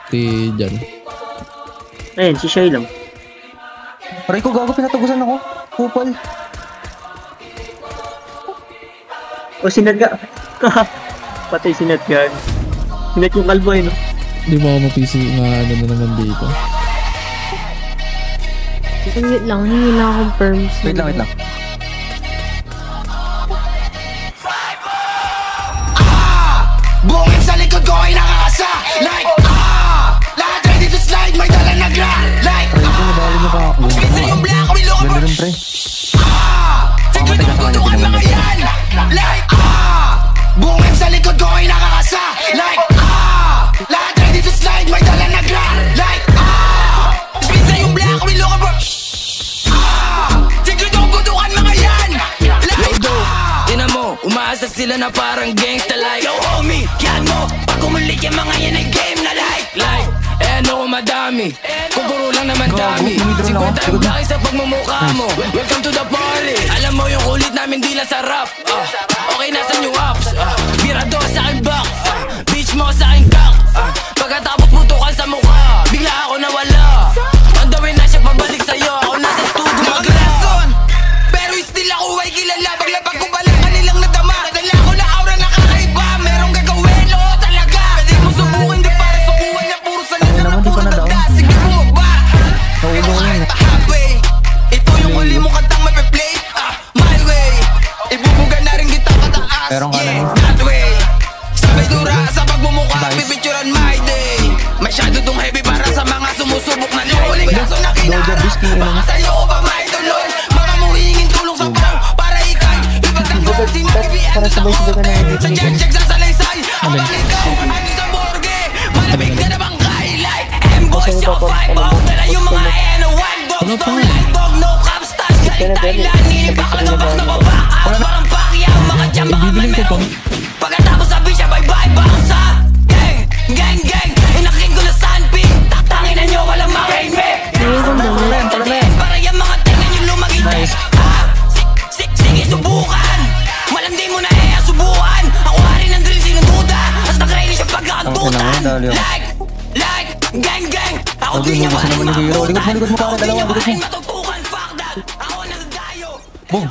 Ti dyan. Ayun, si Shay lang. Aray ko, gago, pinatagusan ako. Kupal. O, sinat ka. Patay sinat yan. Sinat yung kalbo eh, no? Di ba ako mapisi na ano na naman dito? Wait lang, hindi na akong perms. Wait lang. Bungin sa likod ko ay nakakasa. Like, lahat ready to slide, may dala na gra. Like, spinsa yung black, may loko. Ganda rin, pre. Tigil kong tutukan mga yan. Like, bungin sa likod ko ay nakakasa. Like, lahat ready to slide, may dala na gra. Like, spinsa yung black, may loko. Tigil kong tutukan mga yan. Like, ina mo, umaasa sila na parang gangsta like. Yo homie, yan mo, pag umulit yung mga yan ay game na like. Eh ano kung madami, kung puro lang naman dami. 50 ang laki sa pagmumukha mo. Welcome to the party. Alam mo yung kulit namin di lang sarap. Okay, nasan yung ups? Birado sa akin back, bitch mo sa akin cock. Pagkatapos putukan sa mukha, bigla ako nawala. On the way na siya pabalik sa'yo, ako nasa studio maglason. Pero still ako ay kilala. Paglapag ko pala kanilang nadama. Nadala ko na aura na kakaiba. Merong gagawin, oo talaga. Pwede mo subukin, di para sukuhan niya. Puro salita na puro tanda. Sige bumaba. Kahit halfway. Ito yung huli mong kantang mape-play. My way. Ibubuga na rin kita pataas. Yeah, that way. Sabay dura sa pagmumukha. Pipicturan my day. Masyado tong heavy para sa mga sumusubok na low. Huling kaso na kinaharap. Baka sa'yo ko pa maituloy. Mga muhingin tulong sa pang. Para ikay ipagtanggol. Sinabihan doon sa korte. Sa check sa salaysay. Ang baligaw. Ano sa morgue. Malamig na na bang kailay. M-boys yung 5-0. Dala yung mga N1 dogs. No light dog, no cap stash. Galing Thailand. Nilipak ka na bak na babak. Parang Pacquiao. Mga jamba ka may meron. Pagkatapos sabi siya bye-bye. Bounce gang. Inaking ko na sandpit. Tatangin na nyo walang ma-rainmate. Para yung mga tengan yung lumagit. Sige subukan. Malandi mo na subukan. Ako hari ng drill sinududa. As nag-rainy siya pagkakatutan. Like, gang. Ako din niya maling mga putan. Ako din niya maling matutukan. Fuck that. Ako nagagayo. Boom.